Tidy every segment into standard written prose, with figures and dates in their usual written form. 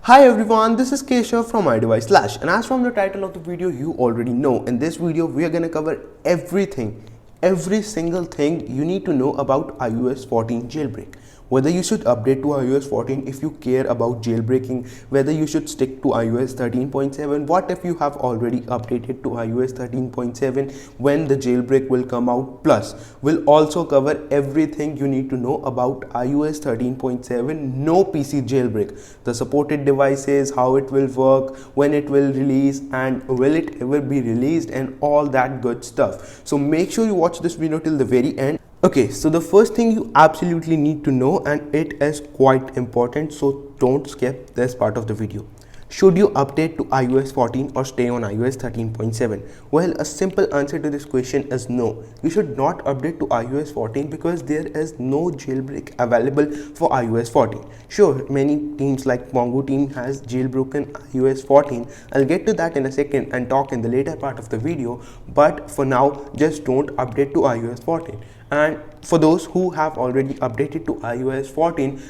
Hi everyone, this is Keshav from iDevice Slash, and as from the title of the video you already know, in this video we are gonna cover every single thing you need to know about iOS 14 jailbreak. Whether you should update to iOS 14 if you care about jailbreaking, whether you should stick to iOS 13.7, what if you have already updated to iOS 13.7, when the jailbreak will come out. Plus, we'll also cover everything you need to know about iOS 13.7 no PC jailbreak, the supported devices, how it will work, when it will release, and will it ever be released, and all that good stuff. So make sure you watch this video till the very end. Okay, so the first thing you absolutely need to know, and it is quite important, so don't skip this part of the video. Should you update to iOS 14 or stay on iOS 13.7? Well, a simple answer to this question is no. You should not update to iOS 14 because there is no jailbreak available for iOS 14. Sure, many teams like Pangu team has jailbroken iOS 14. I'll get to that in a second and talk in the later part of the video, but for now, just don't update to iOS 14. And for those who have already updated to iOS 14,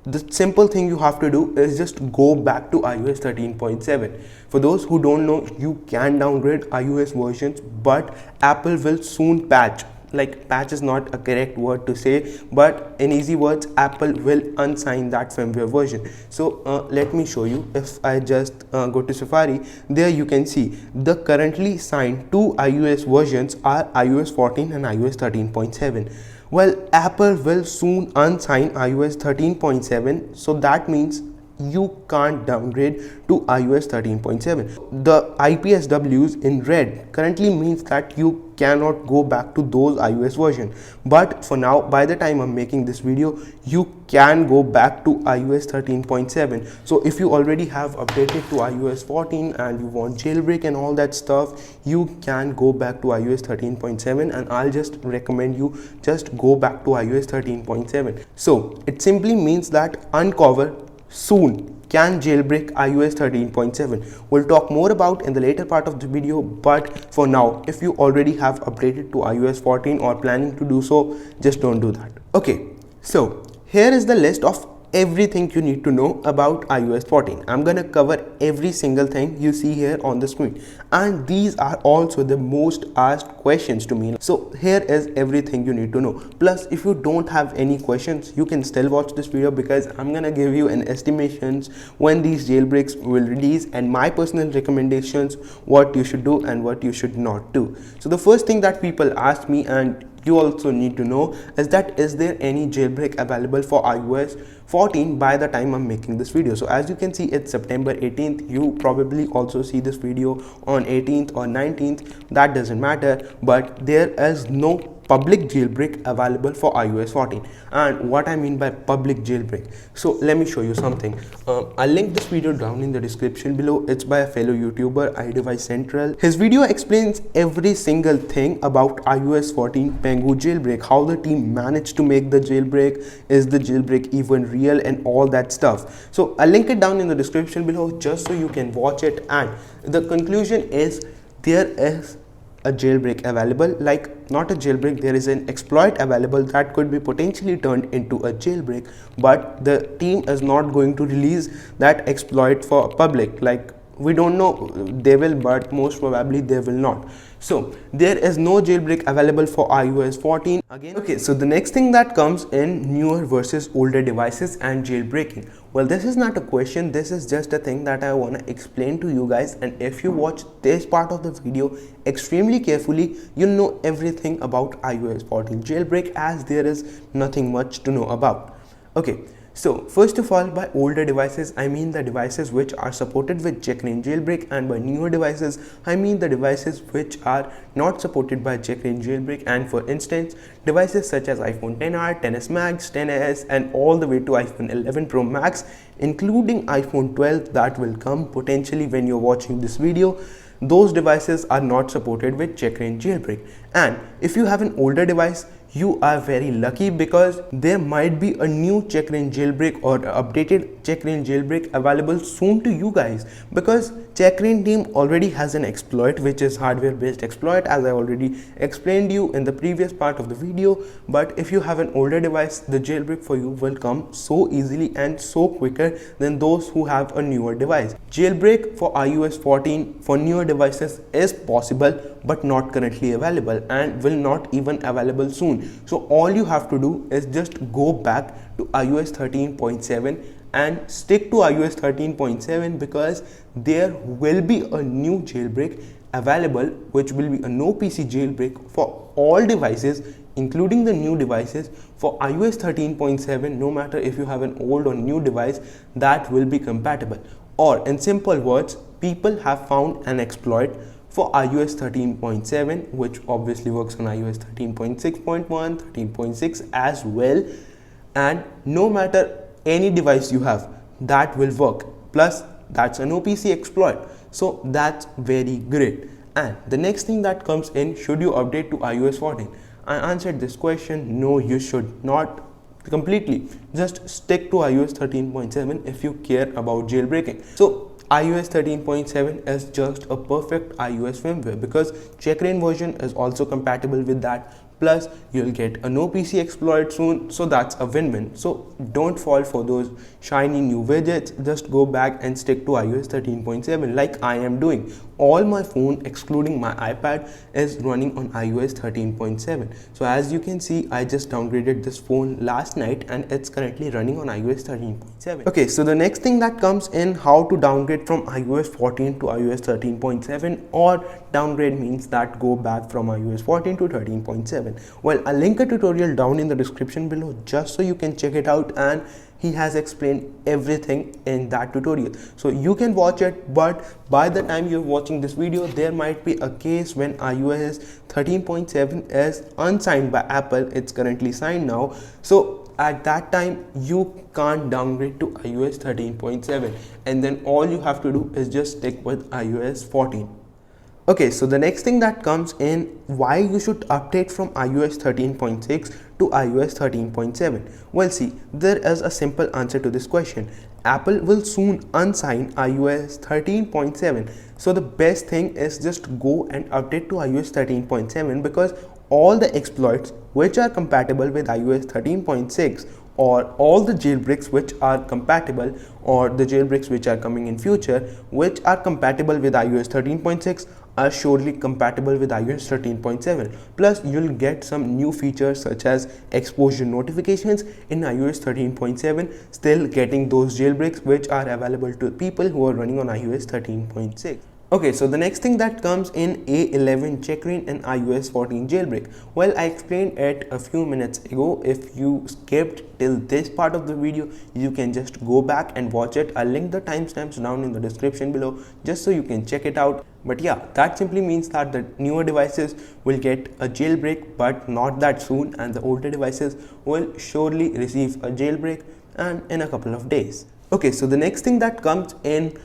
the simple thing you have to do is just go back to iOS 13.7. For those who don't know, you can downgrade iOS versions, but Apple will soon patch. Like, patch is not a correct word to say, but in easy words, Apple will unsign that firmware version. So let me show you. If I just go to Safari, there you can see the currently signed two iOS versions are iOS 14 and iOS 13.7. Well, Apple will soon unsign iOS 13.7, so that means you can't downgrade to iOS 13.7. The IPSWs in red currently means that you cannot go back to those iOS version, but for now, by the time I'm making this video, you can go back to iOS 13.7. so if you already have updated to iOS 14 and you want jailbreak and all that stuff, you can go back to iOS 13.7, and I'll just recommend you just go back to iOS 13.7. so it simply means that Uncover soon can jailbreak iOS 13.7. We'll talk more about in the later part of the video, but for now, if you already have updated to iOS 14 or planning to do so, just don't do that. Okay, so here is the list of everything you need to know about iOS 14. I'm gonna cover every single thing you see here on the screen, and these are also the most asked questions to me. So here is everything you need to know. Plus, if you don't have any questions, you can still watch this video because I'm gonna give you an estimations when these jailbreaks will release and my personal recommendations, what you should do and what you should not do. So the first thing that people ask me, and you also need to know, is that is there any jailbreak available for iOS 14 by the time I'm making this video. So as you can see, it's September 18th. You probably also see this video on 18th or 19th, that doesn't matter, but there is no public jailbreak available for iOS 14. And what I mean by public jailbreak, so let me show you something. I'll link this video down in the description below. It's by a fellow YouTuber, iDevice Central. His video explains every single thing about iOS 14 Pangu Jailbreak, how the team managed to make the jailbreak, is the jailbreak even real, and all that stuff. So I'll link it down in the description below just so you can watch it. And the conclusion is there is a jailbreak available, like not a jailbreak, there is an exploit available that could be potentially turned into a jailbreak, but the team is not going to release that exploit for public. Like, we don't know, they will, but most probably they will not. So there is no jailbreak available for iOS 14 again. Okay, so the next thing that comes in, newer versus older devices and jailbreaking. Well, this is not a question, this is just a thing that I want to explain to you guys, and if you watch this part of the video extremely carefully, you'll know everything about iOS 14 jailbreak, as there is nothing much to know about. Okay, so first of all, by older devices, I mean the devices which are supported with check-in jailbreak, and by newer devices, I mean the devices which are not supported by check-in jailbreak. And for instance, devices such as iPhone XR, XS Max, XS, and all the way to iPhone 11 Pro Max, including iPhone 12 that will come potentially when you're watching this video. Those devices are not supported with check-in jailbreak. And if you have an older device, you are very lucky, because there might be a new checkra jailbreak or updated checkra jailbreak available soon to you guys, because checkra team already has an exploit which is hardware based exploit, as I already explained you in the previous part of the video. But if you have an older device, the jailbreak for you will come so easily and so quicker than those who have a newer device. Jailbreak for iOS 14 for newer devices is possible, but not currently available and will not even available soon. So all you have to do is just go back to iOS 13.7 and stick to iOS 13.7, because there will be a new jailbreak available, which will be a no PC jailbreak for all devices, including the new devices for iOS 13.7. No matter if you have an old or new device, that will be compatible. Or in simple words, people have found an exploit for iOS 13.7, which obviously works on iOS 13.6.1, 13.6 as well, and no matter any device you have, that will work. Plus that's an OPC exploit, so that's very great. And the next thing that comes in, should you update to iOS 14? I answered this question, no, you should not completely. Just stick to iOS 13.7 if you care about jailbreaking. So iOS 13.7 is just a perfect iOS firmware, because checkra version is also compatible with that. Plus you'll get a no PC exploit soon, so that's a win-win. So don't fall for those shiny new widgets, just go back and stick to iOS 13.7 like I am doing. All my phone excluding my iPad is running on iOS 13.7. So as you can see, I just downgraded this phone last night and it's currently running on iOS 13.7. Okay, so the next thing that comes in, how to downgrade from iOS 14 to iOS 13.7, or downgrade means that go back from iOS 14 to 13.7. Well, I'll link a tutorial down in the description below just so you can check it out, and he has explained everything in that tutorial, so you can watch it. But by the time you're watching this video, there might be a case when iOS 13.7 is unsigned by Apple. It's currently signed now, so at that time you can't downgrade to iOS 13.7, and then all you have to do is just stick with iOS 14. Okay, so the next thing that comes in, why you should update from iOS 13.6 to iOS 13.7. Well, see, there is a simple answer to this question. Apple will soon unsign iOS 13.7. So the best thing is just go and update to iOS 13.7, because all the exploits which are compatible with iOS 13.6, or all the jailbreaks which are compatible, or the jailbreaks which are coming in future which are compatible with iOS 13.6, are surely compatible with iOS 13.7. Plus you'll get some new features such as exposure notifications in iOS 13.7, still getting those jailbreaks which are available to people who are running on iOS 13.6. Okay, so the next thing that comes in, A11 checkra and iOS 14 jailbreak. Well, I explained it a few minutes ago. If you skipped till this part of the video, you can just go back and watch it. I'll link the timestamps down in the description below just so you can check it out. But yeah, that simply means that the newer devices will get a jailbreak, but not that soon, and the older devices will surely receive a jailbreak and in a couple of days. Okay, so the next thing that comes in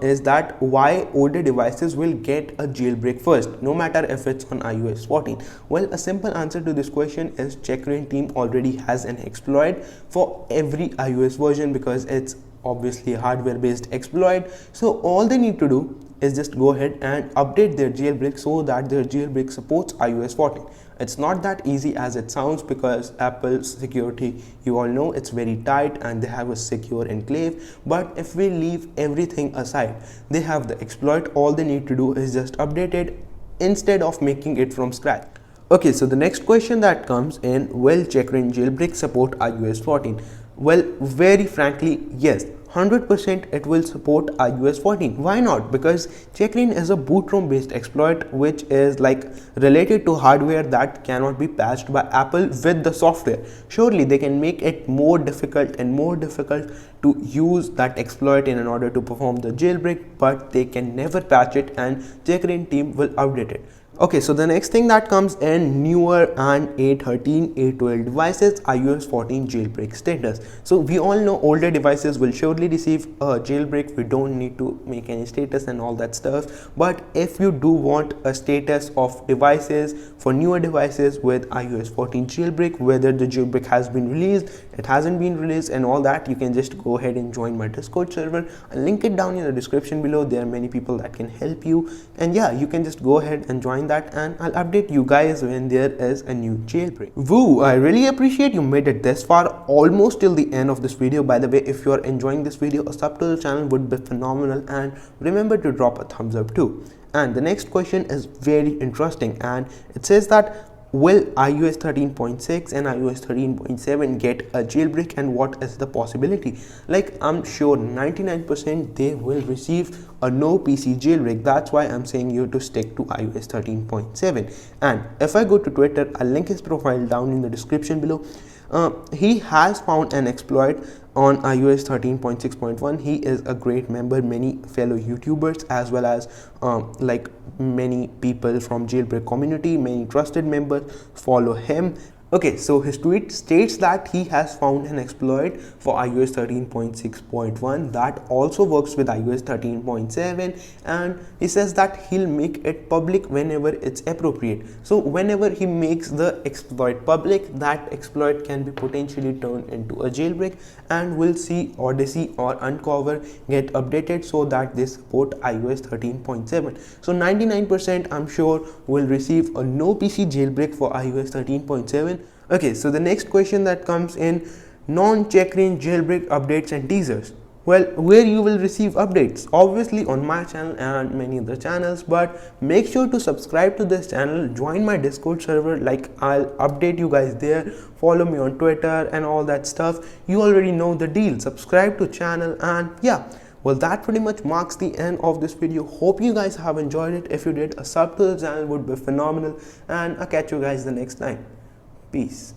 is that why older devices will get a jailbreak first, no matter if it's on iOS 14. Well, a simple answer to this question is checkra team already has an exploit for every iOS version, because it's obviously a hardware based exploit. So all they need to do is just go ahead and update their jailbreak so that their jailbreak supports iOS 14. It's not that easy as it sounds, because Apple's security, you all know, it's very tight and they have a secure enclave. But if we leave everything aside, they have the exploit. All they need to do is just update it instead of making it from scratch. Okay, so the next question that comes in, will checkra jailbreak support iOS 14? Well, very frankly, yes. 100% it will support iOS 14. Why not? Because checkra is a boot ROM based exploit which is like related to hardware that cannot be patched by Apple with the software. Surely they can make it more difficult and more difficult to use that exploit in order to perform the jailbreak, but they can never patch it, and checkra team will update it. Okay, so the next thing that comes in newer and A13, A12 devices, iOS 14 jailbreak status. So we all know older devices will surely receive a jailbreak. We don't need to make any status and all that stuff. But if you do want a status of devices for newer devices with iOS 14 jailbreak, whether the jailbreak has been released, it hasn't been released and all that, you can just go ahead and join my Discord server. I'll link it down in the description below. There are many people that can help you, and yeah, you can just go ahead and join that, and I'll update you guys when there is a new jailbreak. Woo, I really appreciate you made it this far, almost till the end of this video. By the way, if you're enjoying this video, a sub to the channel would be phenomenal, and remember to drop a thumbs up too. And the next question is very interesting, and it says that will iOS 13.6 and iOS 13.7 get a jailbreak, and what is the possibility? Like, I'm sure 99% they will receive a no PC jailbreak. That's why I'm saying you to stick to iOS 13.7. And if I go to Twitter, I'll link his profile down in the description below. He has found an exploit on iOS 13.6.1. He is a great member. Many fellow YouTubers as well as like many people from jailbreak community, many trusted members follow him. Okay, so his tweet states that he has found an exploit for iOS 13.6.1 that also works with iOS 13.7, and he says that he'll make it public whenever it's appropriate. So whenever he makes the exploit public, that exploit can be potentially turned into a jailbreak, and we'll see Odyssey or Uncover get updated so that they support iOS 13.7. So 99% I'm sure will receive a no PC jailbreak for iOS 13.7. Okay, so the next question that comes in, non-checked-in jailbreak updates and teasers. Well, where you will receive updates? Obviously on my channel and many other channels, but make sure to subscribe to this channel, join my Discord server, like I'll update you guys there, follow me on Twitter and all that stuff. You already know the deal. Subscribe to channel, and yeah, well, that pretty much marks the end of this video. Hope you guys have enjoyed it. If you did, a sub to the channel would be phenomenal, and I'll catch you guys the next time. Peace.